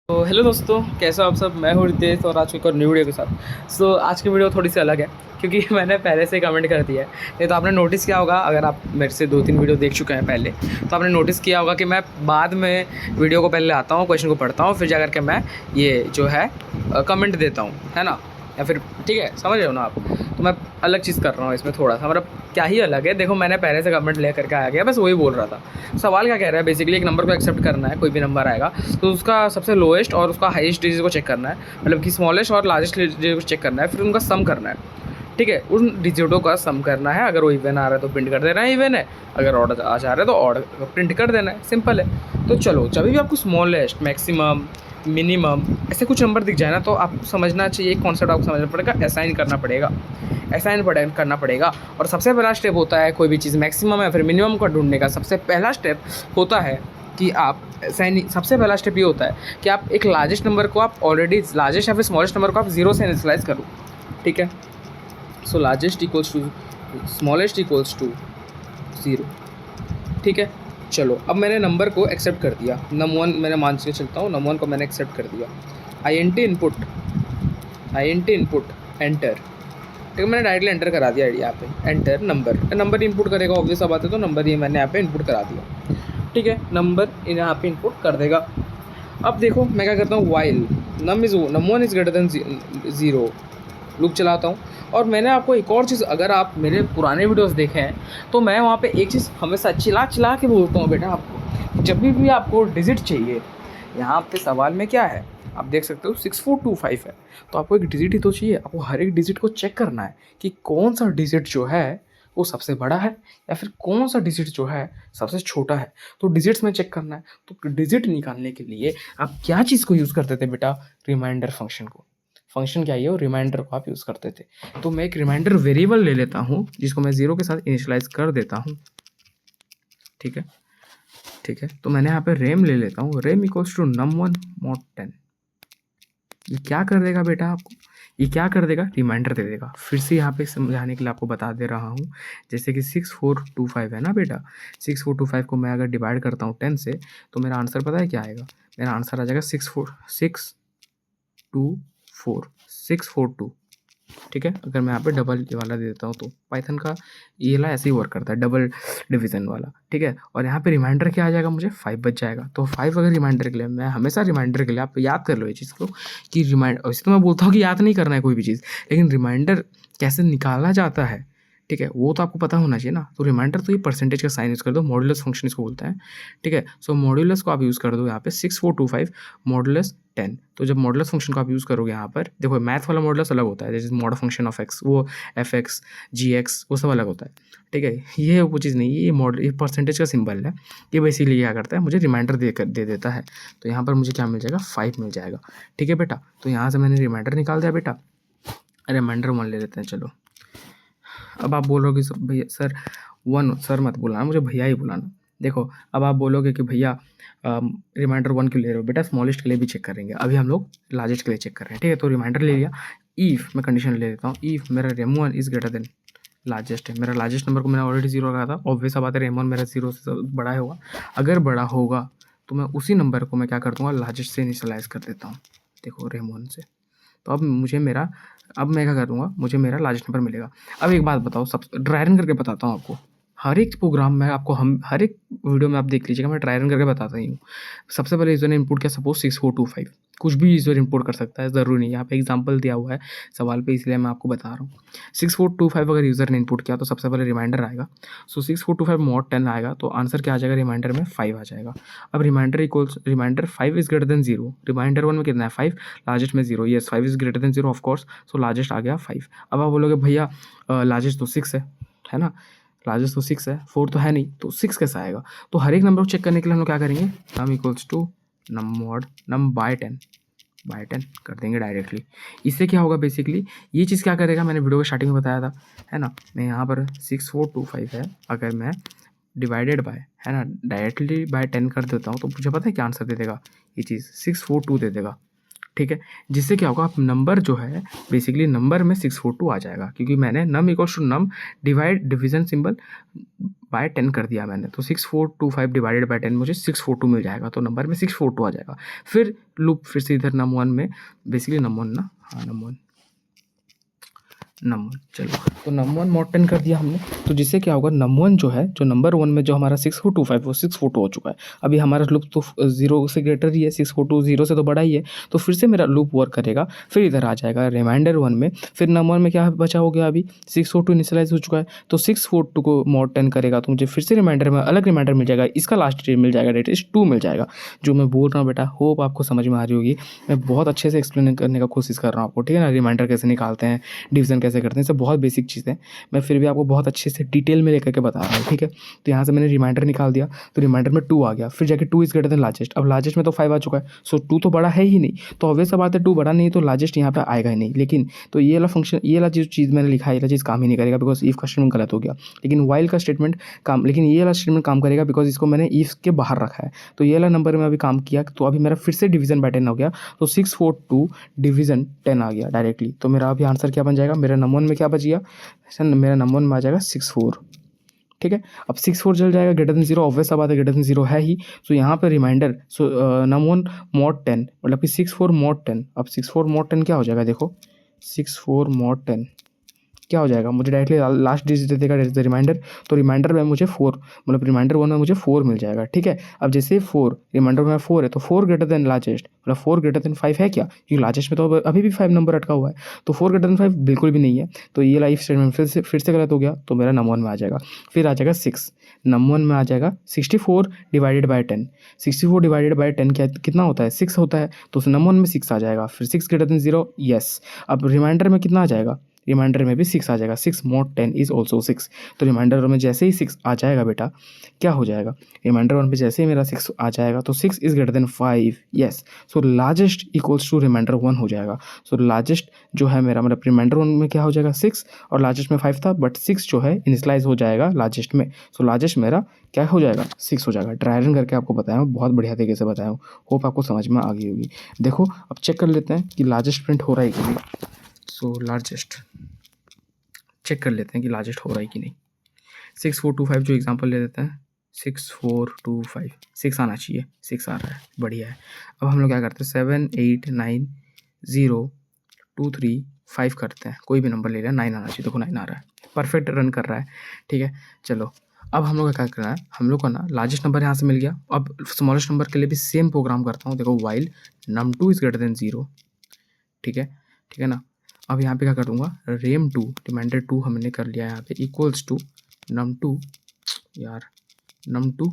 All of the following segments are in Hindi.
तो हेलो दोस्तों, कैसे हो आप सब। मैं हूँ रितेश और आज एक और न्यू वीडियो के साथ। आज की वीडियो थोड़ी सी अलग है क्योंकि मैंने पहले से कमेंट कर दिया है। नहीं तो आपने नोटिस किया होगा, अगर आप मेरे से 2-3 वीडियो देख चुके हैं पहले, तो आपने नोटिस किया होगा कि मैं बाद में वीडियो को पहले आता हूँ, क्वेश्चन को पढ़ता हूँ, फिर जा करके मैं ये जो है कमेंट देता हूँ, है ना। या फिर ठीक है, समझ रहे हो ना आप। तो मैं अलग चीज़ कर रहा हूँ इसमें थोड़ा सा, मतलब क्या ही अलग है। देखो, मैंने पहले से कमेंट ले करके आ गया, बस वही बोल रहा था। सवाल क्या कह रहा है, बेसिकली एक नंबर को एक्सेप्ट करना है। कोई भी नंबर आएगा तो उसका सबसे लोएस्ट और उसका हाईएस्ट डिजिट को चेक करना है, मतलब कि स्मॉलेस्ट और लार्जेस्ट डिजिट को चेक करना है, फिर उनका सम करना है। ठीक है, उन डिजिटों का सम करना है। अगर वो इवन आ रहा है तो प्रिंट कर देना है इवन है, अगर ऑर्डर आ जा रहा है तो ऑर्डर प्रिंट कर देना है, सिंपल है। तो चलो, जब भी आपको स्मॉलेस्ट, मैक्सिमम, मिनिमम ऐसे कुछ नंबर दिख जाए ना, तो आपको समझना चाहिए, एक कॉन्सेप्ट आपको समझना पड़ेगा, असाइन करना पड़ेगा। करना पड़ेगा। और सबसे पहला स्टेप होता है कोई भी चीज़ मैक्सिमम या फिर मिनिमम का ढूंढने का, सबसे पहला स्टेप होता है कि आप सबसे पहला स्टेप ये होता है कि आप एक लार्जेस्ट नंबर को, आप ऑलरेडी लार्जेस्ट या फिर स्मॉलेस्ट नंबर को आप जीरो से इनिशियलाइज करो। ठीक है, so largest equals to smallest equals to zero. ठीक है, चलो अब मैंने नंबर को एक्सेप्ट कर दिया। नम 1 मैंने मान के चलता हूँ, नम 1 को मैंने एक्सेप्ट कर दिया। I N T input enter. ठीक है, मैंने डायरेक्टली एंटर करा दिया यहाँ पे। एंटर नंबर इनपुट करेगा, ऑब्वियस सा बात है, तो नंबर ये मैंने यहाँ पे इनपुट करा दिया। ठीक है, नंबर यहाँ पे इनपुट कर देगा। अब देखो मैं क्या करता हूँ, while num 1 is greater than zero, loop चलाता हूँ। और मैंने आपको एक और चीज़, अगर आप मेरे पुराने वीडियोस देखे हैं तो मैं वहाँ पे एक चीज़ हमेशा चिल्ला चिल्ला के बोलता हूँ, बेटा आपको जब भी आपको डिजिट चाहिए, यहाँ पे सवाल में क्या है आप देख सकते हो, 6425 है। तो आपको एक डिजिट ही तो चाहिए, आपको हर एक डिजिट को चेक करना है कि कौन सा डिजिट जो है वो सबसे बड़ा है या फिर कौन सा डिजिट जो है सबसे छोटा है। तो डिजिट्स में चेक करना है। तो डिजिट निकालने के लिए आप क्या चीज़ को यूज़ करते थे बेटा, रिमाइंडर फंक्शन को। फंक्शन क्या है, वो रिमाइंडर को आप यूज़ करते थे। तो मैं एक रिमाइंडर वेरिएबल ले लेता हूँ जिसको मैं ज़ीरो के साथ इनिशियलाइज कर देता हूँ। ठीक है, ठीक है, तो मैंने यहाँ पे रेम ले लेता हूँ। Rem equals to num1 mod 10। ये क्या कर देगा बेटा आपको, ये क्या कर देगा, रिमाइंडर दे देगा। फिर से यहाँ पे समझाने के लिए आपको बता दे रहा हूँ, जैसे कि 6425 है ना बेटा, 6425 को मैं अगर डिवाइड करता हूँ 10 से, तो मेरा आंसर पता है क्या आएगा। मेरा आंसर आ जाएगा 642 ठीक है। अगर मैं यहाँ पे डबल ये वाला दे देता हूँ, तो पाइथन का ये वाला ऐसे ही वर्क करता है, डबल डिवीजन वाला। ठीक है, और यहाँ पे रिमाइंडर क्या आ जाएगा, मुझे 5 बच जाएगा। तो 5 अगर रिमाइंडर के लिए, मैं हमेशा रिमाइंडर के लिए, आप याद कर लो ये चीज़ को कि वैसे तो मैं बोलता हूँ कि याद नहीं करना है कोई भी चीज़, लेकिन रिमाइंडर कैसे निकाला जाता है, ठीक है, वो तो आपको पता होना चाहिए ना। तो रिमाइंडर तो ये परसेंटेज का साइन यूज़ कर दो, मॉड्यूलस फंक्शन इसको बोलता है। ठीक है, सो मॉड्यूलस को आप यूज़ कर दो यहाँ पे 6425 मॉड्यूलस 10। तो जब मॉडुलस फंक्शन को आप यूज़ करोगे यहाँ पर, देखो मैथ वाला मॉडुलस अलग होता है, जैसे मॉड फंक्शन ऑफ एक्स, वो एफ एक्स जी एक्स वो सब अलग होता है। ठीक है, ये वो चीज़ नहीं है, ये परसेंटेज का सिंबल है। ये बेसिकली क्या करता है, मुझे रिमाइंडर दे देता है। तो यहाँ पर मुझे क्या मिल जाएगा, 5 मिल जाएगा। ठीक है बेटा, तो यहाँ से मैंने रिमाइंडर निकाल दिया बेटा। रिमाइंडर 1 ले लेते हैं, चलो। अब आप बोलोगे भैया सर 1 सर मत बुलाना, मुझे भैया ही बुलाना। देखो, अब आप बोलोगे कि भैया रिमाइंडर 1 क्यों ले रहे हो बेटा, स्मॉलेस्ट के लिए भी चेक करेंगे, अभी हम लोग लार्जेस्ट के लिए चेक कर रहे हैं। ठीक है, तो रिमाइंडर ले लिया। ईफ मैं कंडीशन ले लेता हूँ, ईफ मेरा rem 1 is greater than largest है, मेरा लार्जेस्ट नंबर को मैंने ऑलरेडी जीरो रखा था, ऑब्वियस बात है रेम 1 मेरा जीरो से बड़ा होगा। अगर बड़ा होगा तो मैं उसी नंबर को मैं क्या कर दूँगा, लार्जेस्ट से इनिशियलाइज कर देता हूँ। देखो रेम 1 से, तो अब मैं क्या करूँगा, मुझे मेरा लार्जेस्ट नंबर मिलेगा। अब एक बात बताओ, सब ड्राई रन करके बताता हूँ आपको। हर एक प्रोग्राम में आपको, हम हर एक वीडियो में आप देख लीजिएगा, मैं ड्राई रन करके बताता ही हूँ। सबसे पहले यूज़र ने इनपुट किया, सपोज 6425, कुछ भी यूज़र इनपुट कर सकता है, ज़रूरी नहीं। यहाँ पे एग्जांपल दिया हुआ है सवाल पे, इसलिए मैं आपको बता रहा हूँ। 6425 अगर यूज़र ने इनपुट किया तो सबसे पहले रिमाइंडर आएगा। सो 6425 mod 10 आएगा, तो आंसर क्या आ जाएगा, रिमाइंडर में 5 आ जाएगा। अब remainder 5 is greater than zero, remainder 1 में कितना है 5, लार्जेस्ट में zero, yes 5 is greater than zero of course, so largest आ गया 5। अब आप बोलोगे भैया लार्जेस्ट तो 6 है ना, लार्जेस्ट तो 6 है, 4 तो है नहीं, तो 6 कैसा आएगा। तो हर एक नंबर को चेक करने के लिए हम लोग क्या करेंगे, num equals to num mod num by 10 कर देंगे डायरेक्टली। इससे क्या होगा, बेसिकली ये चीज़ क्या करेगा, मैंने वीडियो के स्टार्टिंग में बताया था, है ना। मैं यहाँ पर 6425 है, अगर मैं डिवाइडेड बाय, है ना, डायरेक्टली बाय 10 कर देता हूँ, तो मुझे पता है क्या आंसर दे देगा, ये चीज़ 642 दे देगा। ठीक है, जिससे क्या होगा, आप नंबर जो है बेसिकली नंबर में 642 आ जाएगा, क्योंकि मैंने num equals to num divide division symbol by 10 कर दिया मैंने, तो 6425 डिवाइडेड बाय 10 मुझे 642 मिल जाएगा, तो नंबर में 642 आ जाएगा। फिर लूप फिर से इधर नम वन में बेसिकली नम वन ना, हाँ नम वन, चलो तो नम वन मॉड 10 कर दिया हमने, तो जिससे क्या होगा, नम वन जो है, जो नंबर वन में जो हमारा 6425 वो 642 हो चुका है। अभी हमारा लूप तो 0 से ग्रेटर ही है, 642 0 से तो बड़ा ही है, तो फिर से मेरा लूप वर्क करेगा। फिर इधर आ जाएगा रिमाइंडर वन में, फिर नम वन में क्या बचा हो गया, अभी 642 इनिशियलाइज हो चुका है, तो 642 को मॉड 10 करेगा तो मुझे फिर से रिमाइंडर में अलग रिमाइंडर मिल जाएगा, इसका लास्ट डेट मिल जाएगा, डेट इज 2 मिल जाएगा। जो मैं बोल रहा हूँ बेटा, होप आपको समझ में आ रही होगी, मैं बहुत अच्छे से एक्सप्लेन करने का कोशिश कर रहा हूँ आपको, ठीक है ना। रिमाइंडर कैसे निकालते हैं, डिवीजन कैसे करते हैं, सब बहुत बेसिक चीज़ें, मैं फिर भी आपको बहुत अच्छे से डिटेल में लेकर के बता रहा हूँ, ठीक है। तो यहाँ से मैंने रिमाइंडर निकाल दिया, तो रिमाइंडर में 2 आ गया, फिर जाके 2 इज ग्रेटर देन लार्जेस्ट, अब लार्जेस्ट में तो 5 आ चुका है, सो 2 तो बड़ा है ही नहीं, तो ऑब्वियस सा बात है 2 बड़ा नहीं है तो लार्जेस्ट यहाँ पे आएगा ही नहीं। लेकिन तो ये वाला फंक्शन, ये वाला जो चीज़ मैंने लिखा है, ये वाला चीज़ काम ही नहीं करेगा, बिकॉज इफ का स्टेटमेंट गलत हो गया। लेकिन वाइल का स्टेटमेंट काम, लेकिन ये वाला स्टेटमेंट काम करेगा, बिकॉज इसको मैंने इफ के बाहर रखा है। तो ये वाला नंबर में अभी काम किया, तो अभी मेरा फिर से डिवीजन बाय 10 हो गया, तो 642 डिवीजन 10 आ गया डायरेक्टली। तो मेरा अभी आंसर क्या बन जाएगा, मेरा नंबर वन में क्या बच गया, मेरा नंबर वन में आ जाएगा 64, ठीक है। अब 64 चल जाएगा, ग्रेटर देन 0, ऑब्वियस सा बात है ग्रेटर देन 0 है ही, सो यहाँ पे reminder, so number one mod 10 मतलब कि 64 मॉड 10, अब 64 मॉड 10 क्या हो जाएगा, देखो 64 मॉड 10 क्या हो जाएगा, मुझे डायरेक्टली लास्ट डिजिट देगा रिमाइंडर, तो रिमाइंडर में मुझे 4, मतलब रिमाइंडर वन में मुझे 4 मिल जाएगा, ठीक है। अब जैसे 4 रिमाइंडर में 4 है, तो 4 ग्रेटर देन लार्जेस्ट, मतलब 4 ग्रेटर देन 5 है क्या, क्योंकि लार्जेस्ट में तो अभी भी 5 नंबर अटका हुआ है, तो 4 ग्रेटर देन 5 बिल्कुल भी नहीं है, तो ये लाइफ स्टेटमेंट फिर से गलत हो गया, तो मेरा नंबर वन में आ जाएगा। फिर आ जाएगा 6, नंबर वन में आ जाएगा 64 डिवाइडेड बाय 10, 64 डिवाइडेड बाय 10 क्या कितना होता है, 6 होता है, तो नंबर वन में 6 आ जाएगा, फिर 6 ग्रेटर देन 0, यस। अब रिमाइंडर में कितना आ जाएगा, रिमाइंडर में भी 6 आ जाएगा, 6 मॉड 10 इज ऑल्सो 6, तो रिमाइंडर में जैसे ही 6 आ जाएगा बेटा, क्या हो जाएगा, रिमाइंडर वन पे जैसे ही मेरा 6 आ जाएगा, तो 6 is greater than 5, yes. So largest equals to reminder one हो जाएगा। सो लार्जेस्ट जो है मेरा, मतलब रिमाइंडर वन में क्या हो जाएगा 6, और लार्जेस्ट में 5 था, बट 6 जो है इनिशियलाइज हो जाएगा लार्जेस्ट में, सो लार्जेस्ट मेरा क्या हो जाएगा, 6 हो जाएगा। ड्राई रन करके आपको बताया हूँ, बहुत बढ़िया तरीके से बताया हूँ, होप आपको समझ में आ गई होगी। देखो अब चेक कर लेते हैं कि लार्जेस्ट प्रिंट हो रहा है कि नहीं। सो लार्जेस्ट चेक कर लेते हैं कि लार्जेस्ट हो रहा है कि नहीं। 6425 जो एग्जांपल ले लेते हैं, 6425 6 आना चाहिए, 6 आ रहा है, बढ़िया है। अब हम लोग क्या करते हैं, 7 8 9 0 2 3 5 करते हैं, कोई भी नंबर ले लिया, 9 आना चाहिए, देखो 9 आ रहा है, परफेक्ट रन कर रहा है, ठीक है। चलो अब हम लोग का क्या करना है, हम लोग का ना लार्जेस्ट नंबर यहाँ से मिल गया, अब स्मॉलेस्ट नंबर के लिए भी सेम प्रोग्राम करता हूँ, देखो while num2 is greater then 0, ठीक है ना। अब यहाँ पे क्या करूँगा, रेम 2 रिमाइंडर 2 हमने कर लिया यहाँ पे, इक्वल्स टू num2, यार num2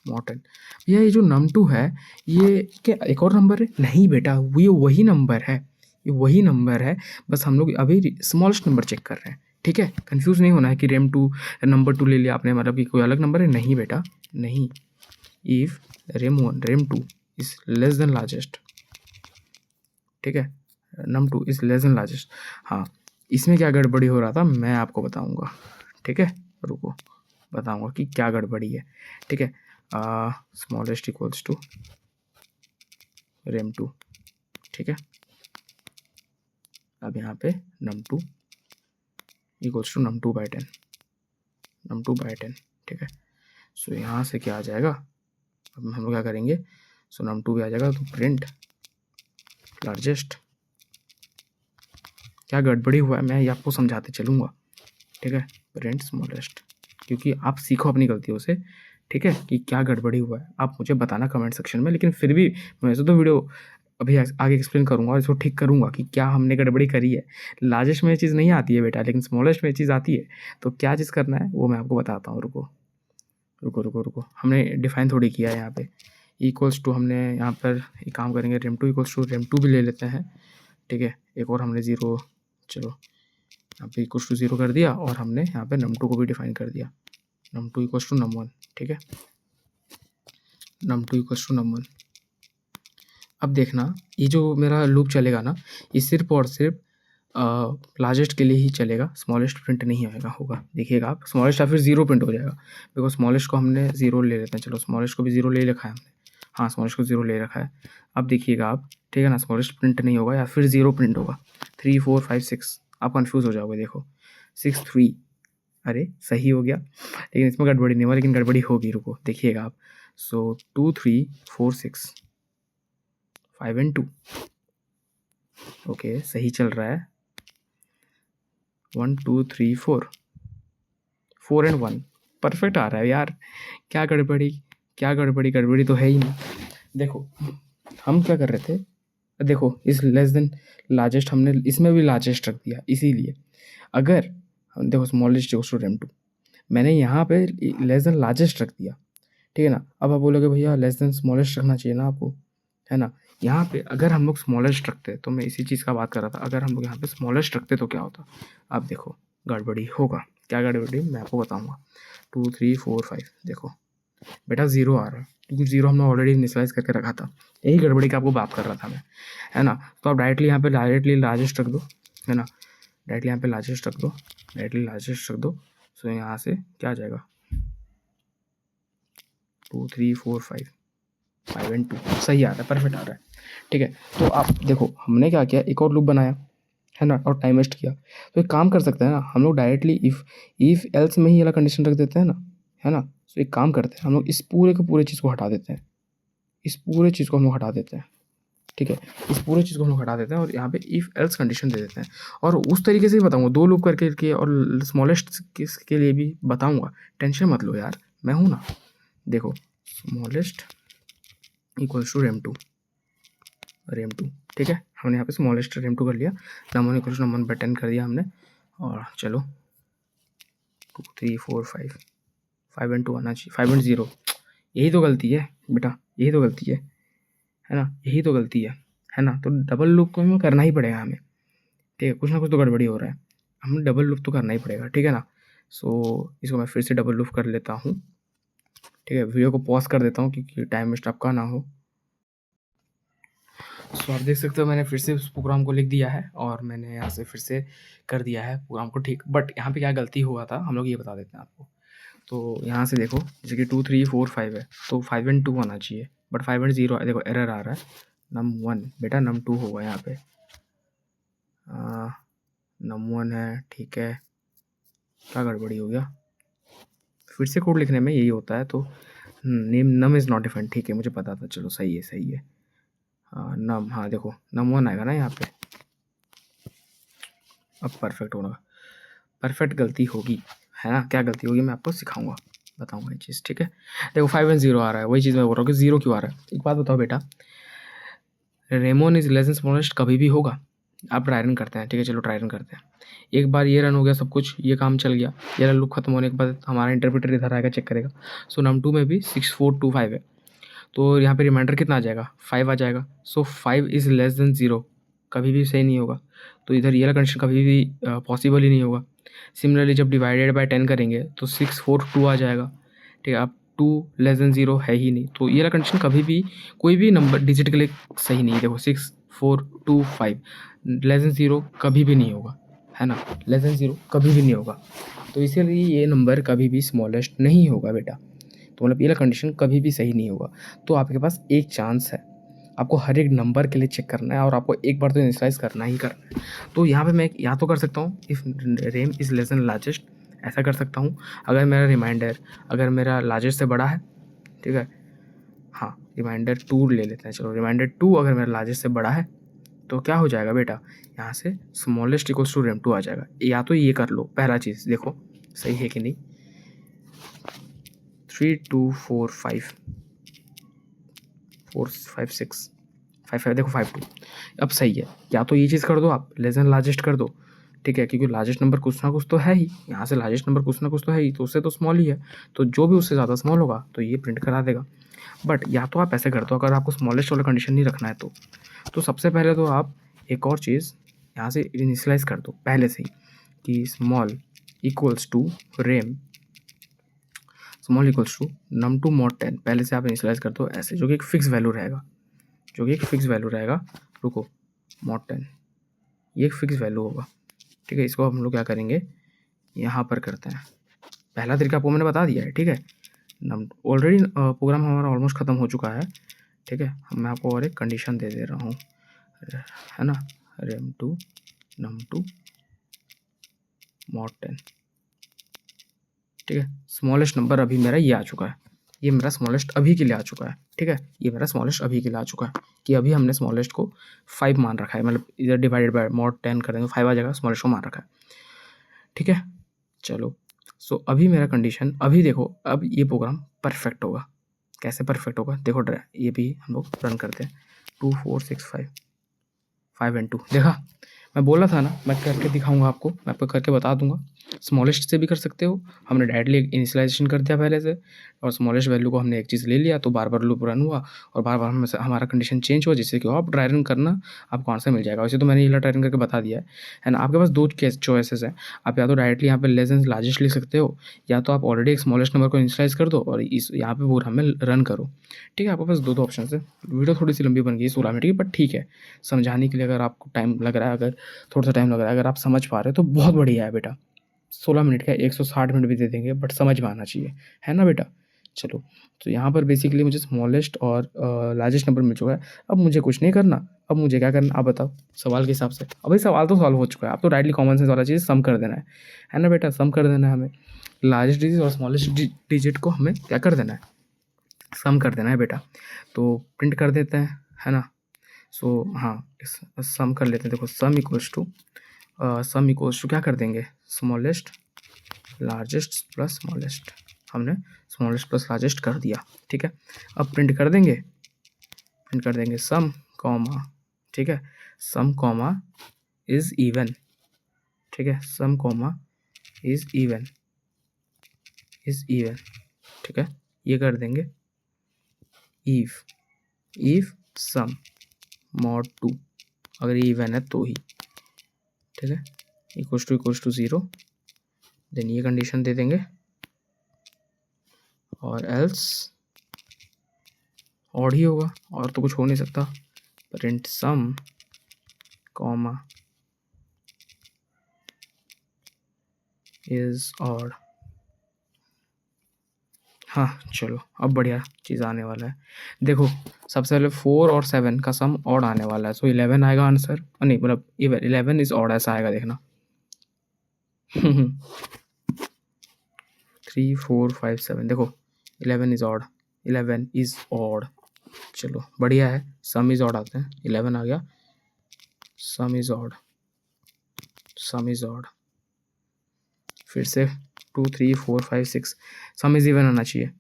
मॉडर्न, भैया ये जो num2 है ये क्या एक और नंबर है, नहीं बेटा ये वही नंबर है, ये वही नंबर है, बस हम लोग अभी स्मॉलेस्ट नंबर चेक कर रहे हैं, ठीक है। कंफ्यूज नहीं होना है कि रेम 2 नंबर 2 ले लिया आपने, मतलब कि कोई अलग नंबर है, नहीं बेटा नहीं। If rem 2 is less than largest, ठीक है, num2 is less than largest, हाँ इसमें क्या गड़बड़ी हो रहा था मैं आपको बताऊंगा, ठीक है, रुको बताऊंगा कि क्या गड़बड़ी है, ठीक है। स्मॉलेस्ट इक्वल्स टू रेम 2, ठीक है। अब यहाँ पे num2 equals to num2 by 10, num2 by 10, ठीक है। सो यहाँ से क्या आ जाएगा, अब हम लोग क्या करेंगे, सो num2 भी आ जाएगा, तो प्रिंट लार्जेस्ट, क्या गड़बड़ी हुआ है मैं ये आपको समझाते चलूँगा, ठीक है। प्रिंट स्मॉलेस्ट, क्योंकि आप सीखो अपनी गलतियों से, ठीक है, कि क्या गड़बड़ी हुआ है, आप मुझे बताना कमेंट सेक्शन में, लेकिन फिर भी मैं वैसे तो वीडियो अभी आगे एक्सप्लेन करूँगा और इसको ठीक करूँगा कि क्या हमने गड़बड़ी करी है। लार्जेस्ट में ये चीज़ नहीं आती है बेटा, लेकिन स्मॉलेस्ट में ये चीज़ आती है, तो क्या चीज़ करना है वो मैं आपको बताता हूँ, रुको हमने डिफाइन थोड़ी किया है यहाँ पे, इक्वल्स टू हमने यहाँ पर एक काम करेंगे, रेम 2 इक्वल्स टू रेम 2 भी ले लेते हैं, ठीक है। एक और हमने 0, चलो यहाँ पे इक्वल्स टू 0 कर दिया, और हमने यहाँ पे num2 को भी डिफाइन कर दिया, num2 इक्वल्स टू num1, ठीक है, num2 इक्वल्स टू num1। अब देखना ये जो मेरा लूप चलेगा ना, ये सिर्फ और सिर्फ लार्जेस्ट के लिए ही चलेगा, स्मॉलेस्ट प्रिंट नहीं होगा, देखिएगा आप, स्मॉलेस्ट या फिर 0 प्रिंट हो जाएगा, बिकॉज स्मॉलेस्ट को हमने 0 ले लेते हैं, चलो स्मॉलेस्ट को भी 0 ले रखा है हमने, हाँ, स्मॉलेस्ट को 0 ले रखा है। अब देखिएगा आप, ठीक है ना, स्मॉलेस्ट प्रिंट नहीं होगा या फिर 0 प्रिंट होगा। 3 4 5 6 आप कन्फ्यूज़ हो जाओगे। देखो 6 3, अरे सही हो गया, लेकिन इसमें गड़बड़ी नहीं हुआ, लेकिन गड़बड़ी होगी, रुको देखिएगा आप। सो 2 3 4 6 5 एंड 2, ओके सही चल रहा है। 1 2 3 4 4 एंड 1 परफेक्ट आ रहा है यार। क्या गड़बड़ी, क्या गड़बड़ी, गड़बड़ी तो है ही नहीं। देखो हम क्या कर रहे थे, देखो इस लेस देन लार्जेस्ट हमने इसमें भी लार्जेस्ट रख दिया, इसीलिए अगर हम देखो स्मॉलेस्ट इक्वल्स टू रेम 2, मैंने यहाँ पे लेस देन लार्जेस्ट रख दिया, ठीक है ना। अब आप बोलोगे भैया लेस देन स्मॉलेस्ट रखना चाहिए ना आपको, है ना। यहाँ पे अगर हम लोग स्मॉलेस्ट रखते, तो मैं इसी चीज़ का बात कर रहा था, अगर हम लोग यहाँ पे स्मॉलेस्ट रखते तो क्या होता। आप देखो गड़बड़ी होगा, क्या गड़बड़ी मैं आपको बताऊँगा। 2 3 4 5 देखो बेटा 0 आ रहा है, क्योंकि 0 हमने ऑलरेडी इनिशियलाइज करके रखा था। यही गड़बड़ी का आपको बात कर रहा था मैं, है ना। तो आप डायरेक्टली यहाँ पे डायरेक्टली लार्जेस्ट रख दो, है ना, डायरेक्टली यहाँ पे लार्जेस्ट रख दो, डायरेक्टली लार्जेस्ट रख दो। सो यहाँ से क्या आ जाएगा 2 3 4 5 5 एंड 2 सही आ रहा है, परफेक्ट आ रहा है, ठीक है। तो आप देखो हमने क्या किया, एक और लूप बनाया, है ना, और टाइम वेस्ट किया। तो एक काम कर सकते हैं ना हम लोग, डायरेक्टली इफ़ एल्स में ही वाला कंडीशन रख देते हैं ना, है ना। तो एक काम करते हैं हम लोग, इस पूरे के पूरे चीज़ को हटा देते हैं, इस पूरे चीज़ को हम लोग हटा देते हैं, ठीक है। इस पूरे चीज़ को हम लोग हटा देते हैं और यहाँ पे इफ़ एल्स कंडीशन दे देते हैं। और उस तरीके से ही बताऊँगा, 2 लूप करके के और स्मॉलेस्ट के लिए भी बताऊँगा, टेंशन मत लो यार, मैं हूँ ना। देखो स्मॉलेस्ट इक्वल्स टू रेम 2, ठीक है। हमने यहाँ पे स्मॉलेस्ट रेम 2 कर लिया, नम 1 इक्वल्स नम 1 बाय 10 कर दिया हमने। और चलो 2 3 4 5 5 एंड 2 आना चाहिए, 5 एंड 0, यही तो गलती है बेटा, यही तो गलती है ना, यही तो गलती है ना। तो डबल लूप को हमें करना ही पड़ेगा हमें, ठीक है, कुछ ना कुछ तो गड़बड़ी हो रहा है, हमें डबल लूप तो करना ही पड़ेगा, ठीक है ना। सो इसको मैं फिर से डबल लूप कर लेता हूँ, ठीक है। वीडियो को पॉज कर देता हूँ क्योंकि टाइम वेस्ट आपका ना हो। सो आप देख सकते हो मैंने फिर से उस प्रोग्राम को लिख दिया है और मैंने यहाँ से फिर से कर दिया है प्रोग्राम को ठीक। बट यहाँ पे क्या गलती हुआ था हम लोग ये बता देते हैं आपको। तो यहाँ से देखो जैसे कि 2 3 4 5 है, तो 5 एंड 2 आना चाहिए, बट 5 एंड 0 देखो एरर आ रहा है। नम 1 बेटा नम 2 होगा यहाँ पे, नम 1 है, ठीक है। क्या गड़बड़ी हो गया, फिर से कोड लिखने में यही होता है। तो name num is not defined, ठीक है, मुझे पता था, चलो सही है सही है। नम, हाँ देखो नम 1 आएगा ना यहाँ पे, अब परफेक्ट होगा, परफेक्ट गलती होगी, है ना। क्या गलती होगी मैं आपको सिखाऊंगा, बताऊंगा ये चीज़, ठीक है। देखो 5 एंड 0 आ रहा है, वही चीज़ मैं बोल रहा हूँ कि 0 क्यों आ रहा है। एक बात बताओ बेटा, Ramon is less then smallest कभी भी होगा। आप ट्राई रन करते हैं, ठीक है, चलो ट्राई रन करते हैं। एक बार ये रन हो गया सब कुछ, ये काम चल गया, ये लूप खत्म होने के बाद हमारा इंटरप्रेटर इधर आएगा, चेक करेगा। सो नम 2 में भी 6 4 2 5 है, तो यहाँ पे रिमाइंडर कितना आ जाएगा, 5 आ जाएगा। सो 5 इज़ लेस देन 0 कभी भी सही नहीं होगा, तो इधर ये वाला कंडीशन कभी भी पॉसिबल ही नहीं होगा। सिमिलरली जब डिवाइडेड बाय 10 करेंगे तो 6 4 2 आ जाएगा, ठीक है। अब 2 लेस देन 0 है ही नहीं, तो ये वाला कंडीशन कभी भी कोई भी नंबर डिजिट के लिए सही नहीं है। देखो 6 4 2 5 लेस देन 0 कभी भी नहीं होगा, है ना, लेस देन 0 कभी भी नहीं होगा। तो इसीलिए ये नंबर कभी भी स्मॉलेस्ट नहीं होगा बेटा, तो मतलब ये कंडीशन कभी भी सही नहीं होगा। तो आपके पास एक चांस है, आपको हर एक नंबर के लिए चेक करना है और आपको एक बार तो इनिशियलाइज करना ही करना है। तो यहाँ पे मैं या तो कर सकता हूँ if rem is less than largest, ऐसा कर सकता हूँ। अगर मेरा रिमाइंडर अगर मेरा लार्जेस्ट से बड़ा है, ठीक है, हाँ रिमाइंडर 2 ले लेते हैं, चलो रिमाइंडर 2 अगर मेरा लार्जेस्ट से बड़ा है तो क्या हो जाएगा बेटा, यहाँ से स्मॉलेस्ट इक्वल्स टू रेम 2 आ जाएगा। या तो ये कर लो, पहला चीज़ देखो सही है कि नहीं। 3 2 4 5 4 5 6 5 5 देखो 5 2 अब सही है। या तो ये चीज़ कर दो आप, लेस देन लार्जेस्ट कर दो, ठीक है, क्योंकि लार्जेस्ट नंबर कुछ ना कुछ तो है ही, यहाँ से लार्जेस्ट नंबर कुछ ना कुछ तो है ही, तो उससे तो स्मॉल ही है, तो जो भी उससे ज़्यादा स्मॉल होगा तो ये प्रिंट करा देगा। बट या तो आप ऐसे कर दो, अगर आपको स्मॉलेस्ट वाला कंडीशन नहीं रखना है तो सबसे पहले तो आप एक और चीज़ यहाँ से इनिशियलाइज कर दो पहले से ही कि small equals to rem small equals to num 2 mod 10 पहले से आप इनिशियलाइज कर दो ऐसे, जो कि एक फिक्स वैल्यू रहेगा, जो कि एक फिक्स वैल्यू रहेगा। रुको mod 10 ये एक फिक्स वैल्यू होगा, ठीक है। इसको हम लोग क्या करेंगे, यहाँ पर करते हैं। पहला तरीका आपको मैंने बता दिया है, ठीक है। नम ऑलरेडी प्रोग्राम हमारा ऑलमोस्ट ख़त्म हो चुका है, ठीक है, मैं आपको और एक कंडीशन दे रहा हूँ, है ना, rem2 num2 mod 10। ठीक है, स्मॉलेस्ट नंबर अभी मेरा ये आ चुका है, ये मेरा स्मॉलेस्ट अभी के लिए आ चुका है। ठीक है, ये मेरा स्मॉलेस्ट अभी के लिए आ चुका है कि अभी हमने स्मॉलेस्ट को 5 मान रखा है, मतलब इधर डिवाइडेड बाय mod 10 कर देंगे 5 आ जाएगा, स्मॉलेस्ट को मान रखा है। ठीक है, चलो सो अभी मेरा कंडीशन, अभी देखो अब ये प्रोग्राम परफेक्ट होगा। कैसे परफेक्ट होगा देखो, ये भी हम लोग रन करते हैं 2 4 6 5 एंड 2। देखा, मैं बोला था ना, मैं करके दिखाऊंगा आपको, मैं आपको करके बता दूंगा। स्मॉलेस्ट से भी कर सकते हो, हमने डायरेक्टली इनिशियलाइजेशन कर दिया पहले से, और स्मॉलेस्ट वैल्यू को हमने एक चीज़ ले लिया तो बार बार लूप रन हुआ और बार बार हमारा कंडीशन चेंज हुआ, जिससे कि आप ट्राई रन करना आपको आंसर मिल जाएगा। वैसे तो मैंने ये ट्राई रन करके बता दिया है ना। आपके पास दो चॉइसेस हैं, आप या तो डायरेक्टली यहाँ पे लेस देन लार्जेस्ट लिख सकते हो, या तो आप ऑलरेडी एक स्मॉलेस्ट नंबर को इनिशियलाइज कर दो और इस यहाँ पे प्रोग्राम में रन करो। ठीक है, आपके पास दो ऑप्शन है। वीडियो थोड़ी सी लंबी बन गई 16 मिनट की, बट ठीक है, समझाने के लिए अगर आपको टाइम लग रहा है, अगर थोड़ा सा टाइम लग रहा है, अगर आप समझ पा रहे हो तो बहुत बढ़िया है बेटा। 16 मिनट का 160 मिनट भी दे देंगे, बट समझ में आना चाहिए, है ना बेटा। चलो, तो यहाँ पर बेसिकली मुझे स्मॉलेस्ट और लार्जेस्ट नंबर मिल चुका है। अब मुझे कुछ नहीं करना, अब मुझे क्या करना आप बताओ सवाल के हिसाब से। अब भाई सवाल तो सॉल्व हो चुका है, अब तो डायरेक्टली कॉमन सेंस वाला चीज़ सम कर देना है ना बेटा। सम कर देना है हमें, लार्जेस्ट डिजिट और स्मॉलेस्ट डिजिट को हमें क्या कर देना है, सम कर देना है बेटा। तो प्रिंट कर देते हैं, है ना। सो हाँ, सम कर लेते हैं। देखो सम इक्वल्स टू क्या कर देंगे, स्मॉलेस्ट लार्जेस्ट प्लस स्मॉलेस्ट। हमने स्मॉलेस्ट प्लस लार्जेस्ट कर दिया। ठीक है, अब प्रिंट कर देंगे सम कॉमा, ठीक है, सम कॉमा इज इवन। ठीक है, सम कॉमा इज इवन। ठीक है, ये कर देंगे इफ सम mod 2, अगर ये इवन है तो ही। ठीक है, इक्वल्स टू 0, देन ये कंडीशन दे देंगे, और एल्स ऑड ही होगा, और तो कुछ हो नहीं सकता। Print sum comma is odd. हाँ चलो, अब बढ़िया चीज़ आने वाला है। देखो सबसे पहले 4 और 7 का सम ऑड आने वाला है, सो 11 आएगा आंसर, नहीं मतलब 11 इज ऑड, ऐसा आएगा देखना। 3 4 5 7, देखो 11 इज ऑड। चलो बढ़िया है, सम इज ऑड आते हैं, 11 आ गया, सम इज ऑड। फिर से 2 3 4 5 6, सम इज इवन आना चाहिए,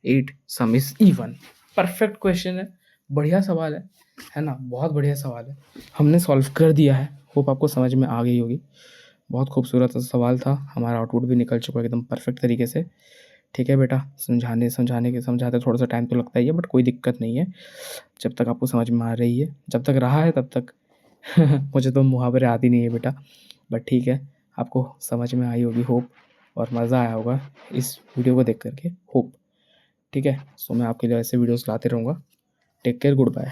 8 सम इज इवन। परफेक्ट क्वेश्चन है, बढ़िया सवाल है ना, बहुत बढ़िया सवाल है, हमने सॉल्व कर दिया है। होप आपको समझ में आ गई होगी। बहुत खूबसूरत सवाल था, हमारा आउटपुट भी निकल चुका है एकदम परफेक्ट तरीके से। ठीक है बेटा, समझाते थोड़ा सा टाइम तो लगता ही है, बट कोई दिक्कत नहीं है, जब तक आपको समझ में आ रही है, जब तक रहा है तब तक। मुझे तो मुहावरे आती नहीं है बेटा, बट ठीक है, आपको समझ में आई होगी होप, और मज़ा आया होगा इस वीडियो को देख करके होप। ठीक है, सो मैं आपके लिए ऐसे वीडियोस लाते रहूँगा। Take care, good bye.